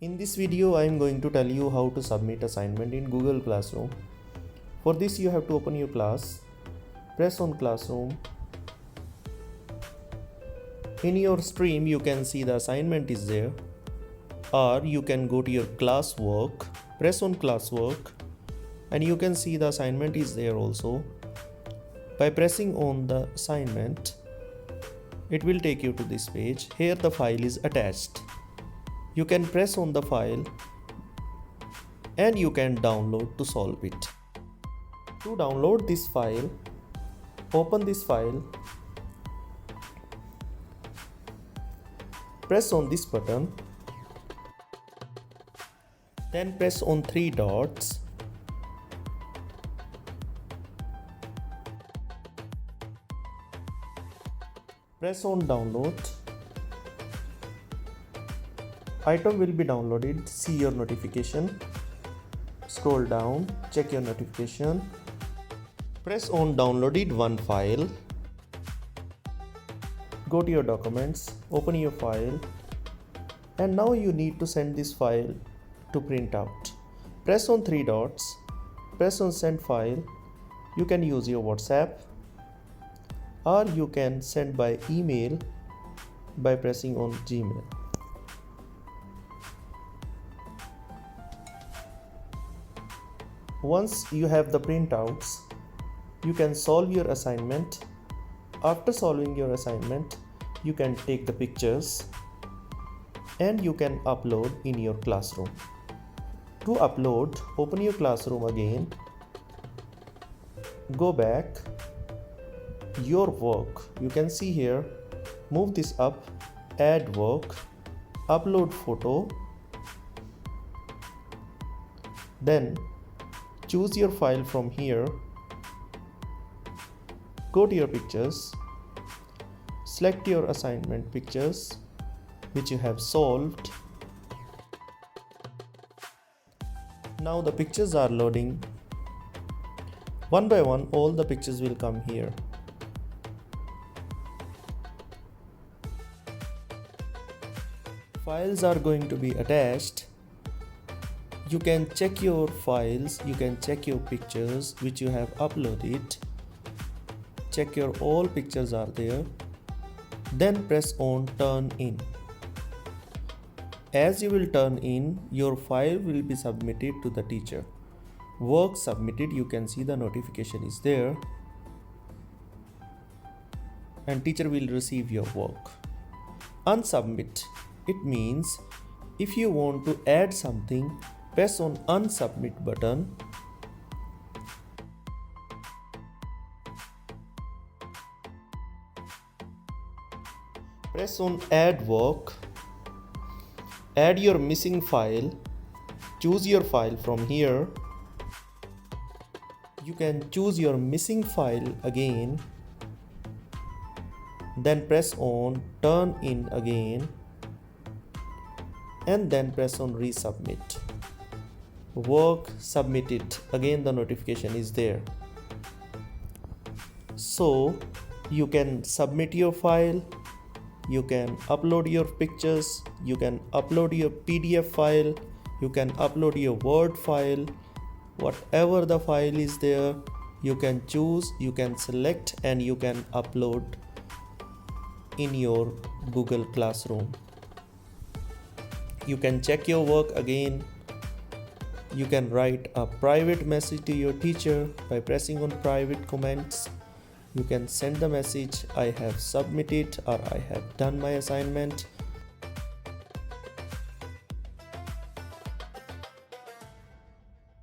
In this video, I am going to tell you how to submit assignment in Google Classroom. For this, you have to open your class, press on Classroom. In your stream, you can see the assignment is there, or you can go to your classwork, press on classwork, and you can see the assignment is there also. By pressing on the assignment, it will take you to this page. Here the file is attached. You can press on the file and you can download to solve it. To download this file, open this file, press on this button, then press on three dots, press on download. Item will be downloaded. See your notification. Scroll down, check your notification. Press on downloaded one file. Go to your documents, open your file, and now you need to send this file to print out. Press on three dots, press on send file. You can use your WhatsApp, or you can send by email by pressing on Gmail. Once you have the printouts, you can solve your assignment. After solving your assignment, you can take the pictures and you can upload in your classroom. To upload, open your classroom again, go back, your work, you can see here, move this up, add work, upload photo, then choose your file from here, go to your pictures, select your assignment pictures which you have solved. Now the pictures are loading. One by one, all the pictures will come here. Files are going to be attached. You can check your files, you can check your pictures which you have uploaded. Check your all pictures are there. Then press on turn in. As you will turn in, your file will be submitted to the teacher. Work submitted, you can see the notification is there. And teacher will receive your work. Unsubmit. It means if you want to add something, press on unsubmit button. Press on add work. Add your missing file. Choose your file from here. You can choose your missing file again. Then press on turn in again. And then press on resubmit. Work submitted. Again the notification is there. So you can submit your file, you can upload your pictures, you can upload your PDF file, you can upload your Word file, whatever the file is there, you can choose, you can select, and you can upload in your Google Classroom. You can check your work again. You can write a private message to your teacher by pressing on private comments. You can send the message, I have submitted or I have done my assignment.